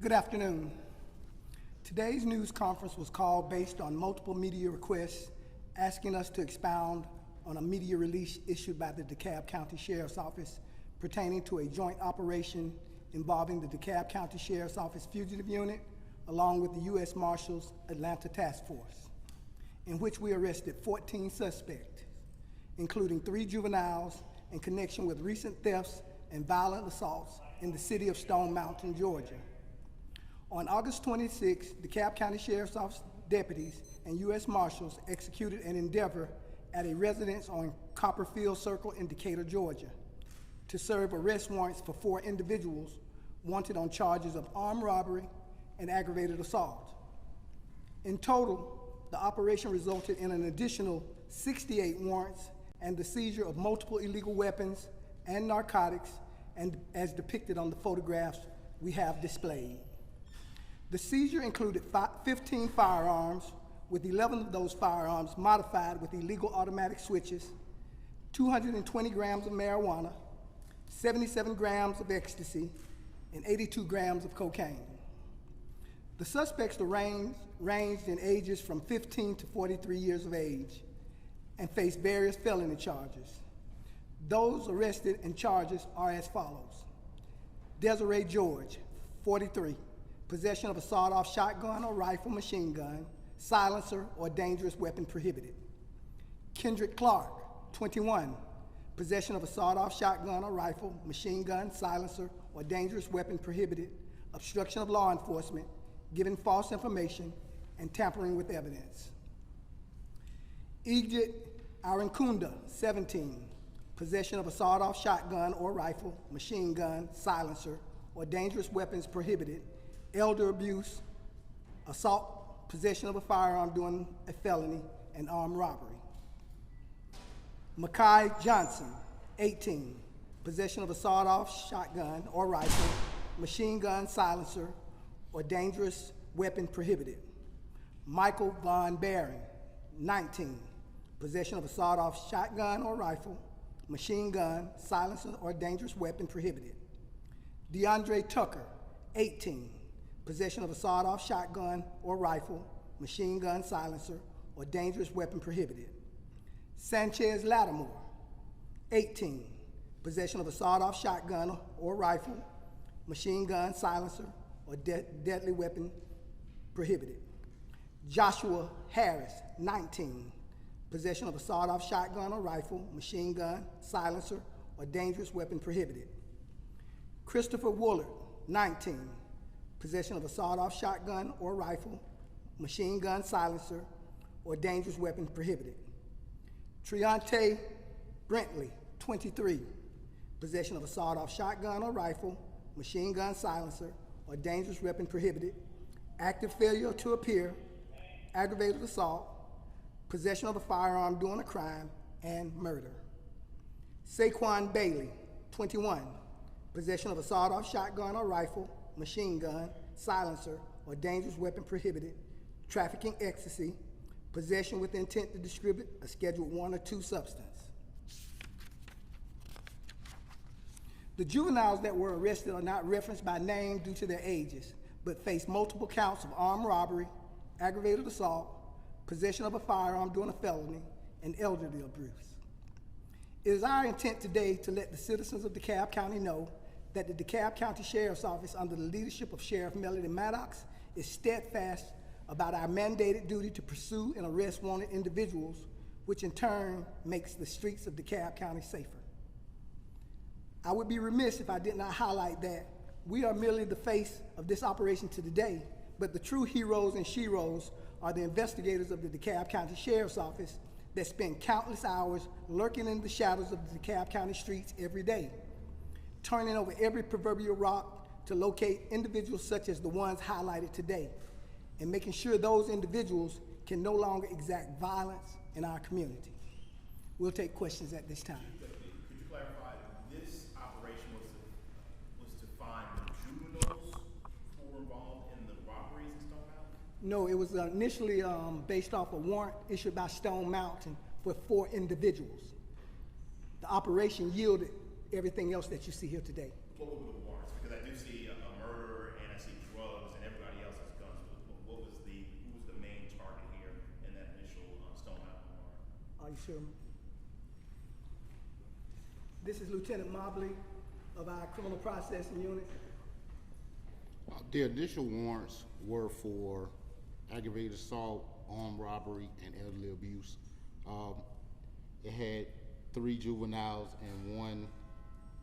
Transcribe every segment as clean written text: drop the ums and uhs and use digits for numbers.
Good afternoon. Today's news conference was called based on multiple media requests asking us to expound on a media release issued by the DeKalb County Sheriff's Office pertaining to a joint operation involving the DeKalb County Sheriff's Office Fugitive Unit along with the U.S. Marshals Atlanta Task Force, in which we arrested 14 suspects, including 3 juveniles in connection with recent thefts and violent assaults in the city of Stone Mountain, Georgia. On August 26, DeKalb County Sheriff's Office deputies and U.S. Marshals executed an endeavor at a residence on Copperfield Circle in Decatur, Georgia, to serve arrest warrants for 4 individuals wanted on charges of armed robbery and aggravated assault. In total, the operation resulted in an additional 68 warrants and the seizure of multiple illegal weapons and narcotics, and as depicted on the photographs we have displayed. The seizure included 15 firearms, with 11 of those firearms modified with illegal automatic switches, 220 grams of marijuana, 77 grams of ecstasy, and 82 grams of cocaine. The suspects ranged in ages from 15 to 43 years of age and faced various felony charges. Those arrested and charges are as follows: Desiree George, 43, possession of a sawed-off shotgun or rifle, machine gun, silencer, or dangerous weapon prohibited. Kendrick Clark, 21, possession of a sawed-off shotgun or rifle, machine gun, silencer, or dangerous weapon prohibited, obstruction of law enforcement, giving false information, and tampering with evidence. Egypt Arinkunda, 17, possession of a sawed-off shotgun or rifle, machine gun, silencer, or dangerous weapons prohibited, elder abuse, assault, possession of a firearm during a felony, and armed robbery. Makai Johnson, 18, possession of a sawed-off shotgun or rifle, machine gun, silencer, or dangerous weapon prohibited. Michael Von Barron, 19, possession of a sawed-off shotgun or rifle, machine gun, silencer, or dangerous weapon prohibited. DeAndre Tucker, 18, possession of a sawed-off shotgun or rifle, machine gun, silencer, or dangerous weapon prohibited. Sanchez Lattimore, 18, possession of a sawed-off shotgun or rifle, machine gun, silencer, or deadly weapon prohibited. Joshua Harris, 19, possession of a sawed-off shotgun or rifle, machine gun, silencer, or dangerous weapon prohibited. Christopher Woolard, 19, possession of a sawed-off shotgun or rifle, machine gun, silencer, or dangerous weapon prohibited. Triante Brentley, 23, possession of a sawed-off shotgun or rifle, machine gun, silencer, or dangerous weapon prohibited, active failure to appear, aggravated assault, possession of a firearm during a crime, and murder. Saquon Bailey, 21, possession of a sawed-off shotgun or rifle, machine gun, silencer, or dangerous weapon prohibited, trafficking ecstasy, possession with intent to distribute a Schedule 1 or 2 substance. The juveniles that were arrested are not referenced by name due to their ages, but face multiple counts of armed robbery, aggravated assault, possession of a firearm during a felony, and elderly abuse. It is our intent today to let the citizens of DeKalb County know that the DeKalb County Sheriff's Office, under the leadership of Sheriff Melody Maddox, is steadfast about our mandated duty to pursue and arrest wanted individuals, which in turn makes the streets of DeKalb County safer. I would be remiss if I did not highlight that we are merely the face of this operation to today, but the true heroes and sheroes are the investigators of the DeKalb County Sheriff's Office that spend countless hours lurking in the shadows of the DeKalb County streets every day, turning over every proverbial rock to locate individuals such as the ones highlighted today, and making sure those individuals can no longer exact violence in our community. We'll take questions at this time. Could you clarify, this operation was to find the juveniles who were involved in the robberies in Stone Mountain? No, it was initially based off a warrant issued by Stone Mountain for 4 individuals. The operation yielded everything else that you see here today. What were the warrants? Because I do see a murder and I see drugs. to. This is Lieutenant Mobley of our criminal processing unit. The initial warrants were for aggravated assault, armed robbery, and elderly abuse. It had 3 juveniles and one,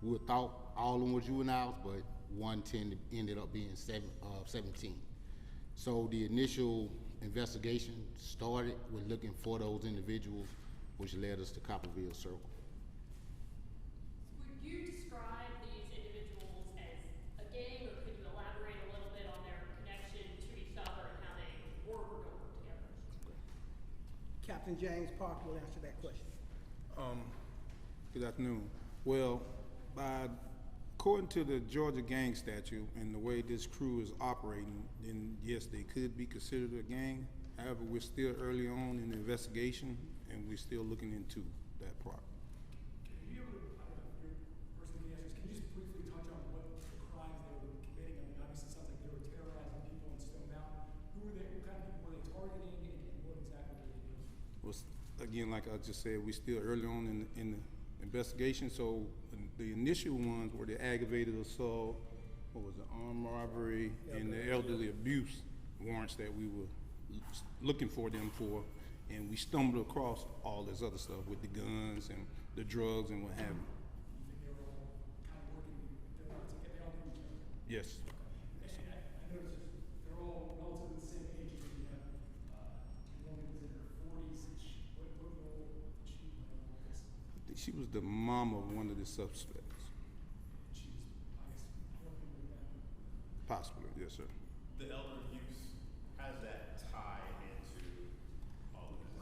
we would thought all of them were juveniles, but one ended up being 17. So the initial investigation started with looking for those individuals, which led us to Copperville Circle. Would you describe these individuals as a gang, or could you elaborate a little bit on their connection to each other and how they work or don't work together? Captain James Parker will answer that question. Good afternoon. Well, according to the Georgia gang statute and the way this crew is operating, then yes, they could be considered a gang. However, we're still early on in the investigation, and we're still looking into that part. Can you able to, I don't know if you're person who answers, can you just briefly touch on what the crimes they were committing? I mean, obviously it sounds like they were terrorizing people in Stone Mountain. Who were they, what kind of people were they targeting, and what exactly were they doing? Was, again, like I just said, we're still early on in the investigation, so the initial ones were the aggravated assault, what was the armed robbery, and the elderly abuse warrants that we were looking for them for, and we stumbled across all this other stuff with the guns and the drugs and what have you. You think they were all kind of working together, they all knew each other? Yes. And I noticed they're all relatively the same age. You have the woman who's in her 40s. What role did she play in all this? I think she was the mom of one of the suspects. She was, I guess, working with them. Possibly, yes, sir. The elder abuse, how does that tie into all of this?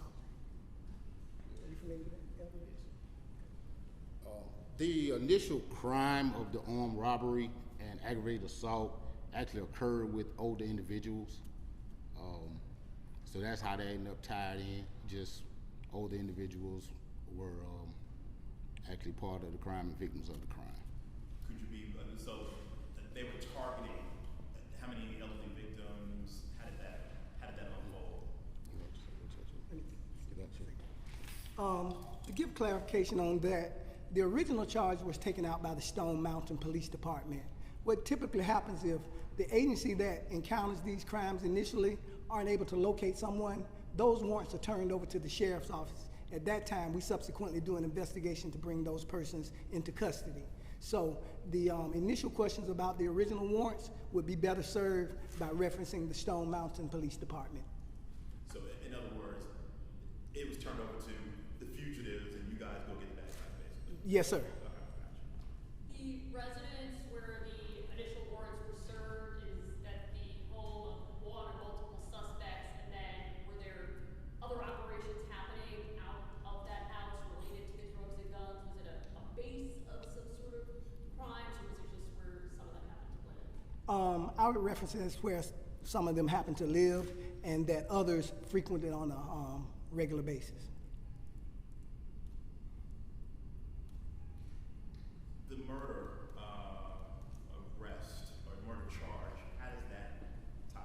Are you familiar with that? The initial crime of the armed robbery and aggravated assault actually occurred with older individuals. So that's how they ended up tied in. Just older individuals were actually part of the crime and victims of the crime. Could you be, so they were targeting how many elderly victims? How did that unfold? To give clarification on that, the original charge was taken out by the Stone Mountain Police Department. What typically happens if the agency that encounters these crimes initially aren't able to locate someone, those warrants are turned over to the sheriff's office. At that time, we subsequently do an investigation to bring those persons into custody. So the initial questions about the original warrants would be better served by referencing the Stone Mountain Police Department. So in other words, it was turned over to the fugitives and you guys go get the bad guys, basically? Yes, sir. Okay, gotcha. The residence where the initial warrants were served, is that the home of one or multiple suspects, and then were there other operations happening out of that house related to the drugs and guns? Was it a base of some sort of crimes, or was it just where some of them happened to live? I would reference it as where some of them happen to live and that others frequented on a regular basis. The murder arrest or murder charge, how does that tie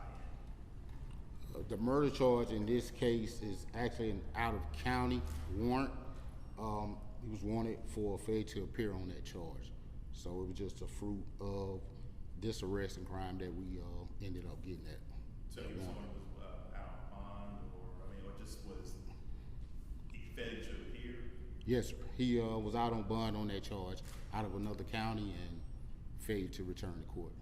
in? The murder charge in this case is actually an out-of-county warrant. He was wanted for failure to appear on that charge. So it was just a fruit of this arrest and crime that we ended up getting at. So he was someone who was out on bond, or just was failure to appear? Yes, sir. He was out on bond on that charge out of another county and failed to return to court.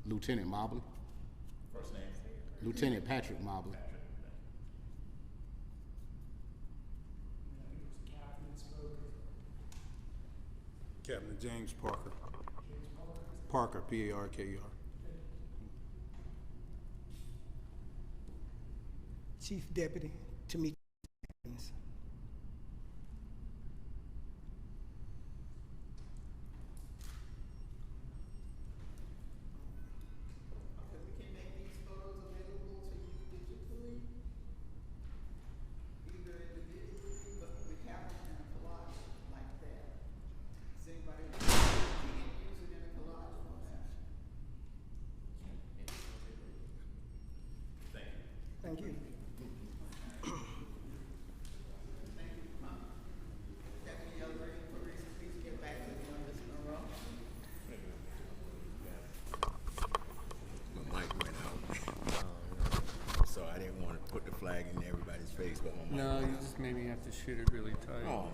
Lieutenant Mobley. First name? Lieutenant Patrick Mobley. Patrick. Captain James Parker. Parker, P-A-R-K-E-R. Chief Deputy Tamika. Okay, we can make these photos available to you digitally. go home. No, you just made me have to shoot it really tight. Oh,